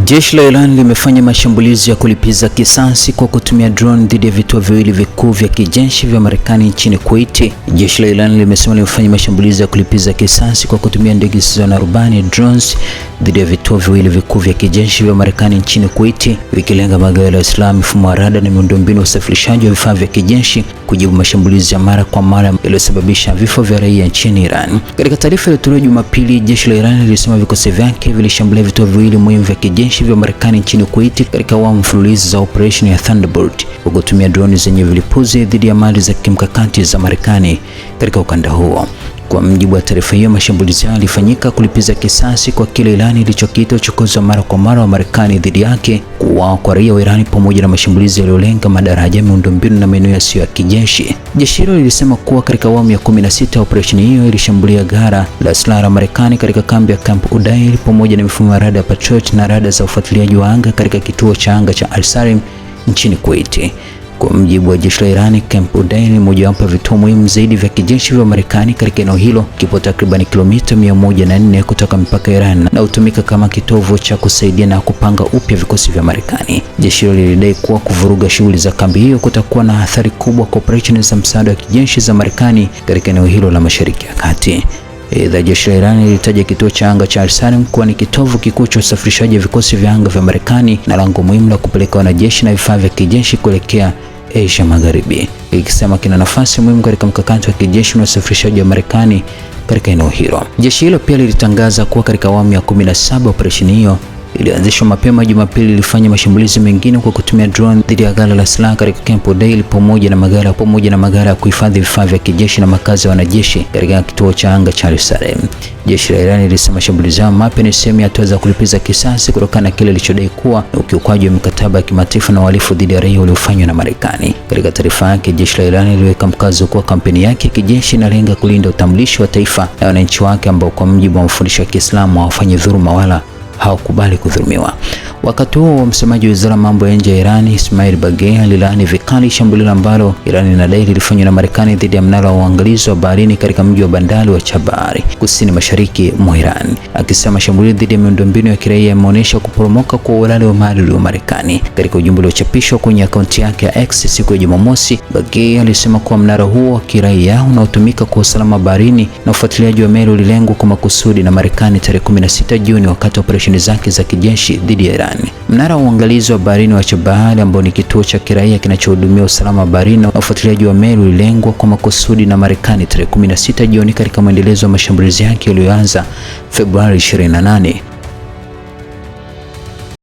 Jeshi la Iran limefanya mashambulizi ya kulipiza kisasi kwa kutumia drone dhidi ya vituo viwili vikuu vya kijeshi vya Marekani nchini Kuwait. Jeshi la Iran limesema limefanya mashambulizi ya kulipiza kisasi kwa kutumia ndege zisizo na rubani drones dhidi ya vituo viwili vikuu vya kijeshi vya Marekani nchini Kuwait, vikilenga magari ya Dar es Salaam, mifumo ya rada na miundombinu ya usafirishaji wa vifaa vya kijeshi, kujibu mashambulizi ya mara kwa mara yaliyosababisha vifo vya raia nchini Iran. Katika taarifa iliyotolewa Jumapili, jeshi la Iran lilisema vikosi vyake vilishambulia vituo viwili muhimu vya kijeshi vya Marekani nchini Kuwait katika awamu mfululizo za operation ya Thunderbolt kwa kutumia droni zenye vilipuzi dhidi ya mali za kimkakati za Marekani katika ukanda huo. Kwa mjibu wa taarifa hiyo, mashambulizi hayo yalifanyika kulipiza kisasi kwa kile Iran ilichokiita uchokozi wa mara kwa mara wa Marekani dhidi yake, kuuawa kwa raia wa Iran pamoja na mashambulizi yaliyolenga madaraja, miundombinu na maeneo yasiyo ya kijeshi. Jeshi hilo lilisema kuwa katika awamu ya 16 operation hiyo ilishambulia ghala la silaha la Marekani katika kambi ya Camp Udair pamoja na mifumo ya rada ya Patriot na rada za ufuatiliaji wa anga katika kituo cha anga cha Al-Sarim nchini Kuwait. Kwa mjibu wa jeshi la Iran, Camp Udair ni mojawapo ya vituo muhimu zaidi vya kijeshi vya Marekani katika eneo hilo, kipo takriban kilomita 104 kutoka mipaka ya Iran na hutumika kama kitovu cha kusaidia na kupanga upya vikosi vya Marekani. Jeshi hilo lilidai kuwa kuvuruga shughuli za kambi hiyo kutakuwa na athari kubwa kwa operesheni za msaada wa kijeshi za Marekani katika eneo hilo la Mashariki ya Kati. Aidha, jeshi la Iran lilitaja kituo cha anga cha Al-Sarim kuwa ni kitovu kikuu cha usafirishaji wa vikosi vya anga vya Marekani na lango muhimu la kupeleka wanajeshi na vifaa vya kijeshi kuelekea Asia Magharibi, ikisema kina nafasi muhimu katika mkakati wa kijeshi na usafirishaji wa Marekani katika eneo hilo. Jeshi hilo pia lilitangaza kuwa katika awamu ya 17 operesheni hiyo ilianzishwa mapema Jumapili, ilifanya mashambulizi mengine kwa kutumia drone dhidi ya ghala la silaha katika Camp Udair pamoja na maghala ya kuhifadhi vifaa vya kijeshi na makazi ya wanajeshi katika kituo cha anga cha Al-Sarim. Jeshi la Iran lilisema mashambulizi hayo mapya ni sehemu ya hatua za kulipiza kisasi kutokana na kile kilichodai kuwa ni ukiukwaji wa mikataba ya kimataifa na uhalifu dhidi ya raia uliofanywa na Marekani. Katika taarifa yake, jeshi la Iran liliweka mkazo kuwa kampeni yake ya kijeshi inalenga kulinda utambulisho wa taifa na wananchi wake ambao kwa mujibu wa mafundisho ya Kiislamu hawafanyi dhuluma wala hawakubali kudhulumiwa. Wakati huo, msemaji wa Wizara ya Mambo ya Nje ya Iran, Ismail Bagei, alilaani vikali shambulio ambalo Iran inadai lilifanywa na Marekani dhidi ya mnara wa uangalizi wa baharini katika mji wa bandari wa Chabahar, kusini mashariki mwa Iran, akisema shambulio dhidi ya miundombinu ya kiraia imeonyesha kuporomoka kwa uhalali wa maadili wa Marekani. Katika ujumbe uliochapishwa kwenye akaunti yake ya X siku ya Jumamosi, Bagei alisema kuwa mnara huo wa kiraia unaotumika kwa usalama baharini na ufuatiliaji wa meli ulilengwa kwa makusudi na Marekani tarehe 16 Juni wakati wa operesheni zake za kijeshi dhidi ya Iran. Mnara wa uangalizi wa baharini wa Chabahar, ambao ni kituo cha kiraia kinachohudumia usalama wa baharini na ufuatiliaji wa meli, ulilengwa kwa makusudi na Marekani tarehe 16 Juni katika mwendelezo wa mashambulizi yake yaliyoanza Februari 28.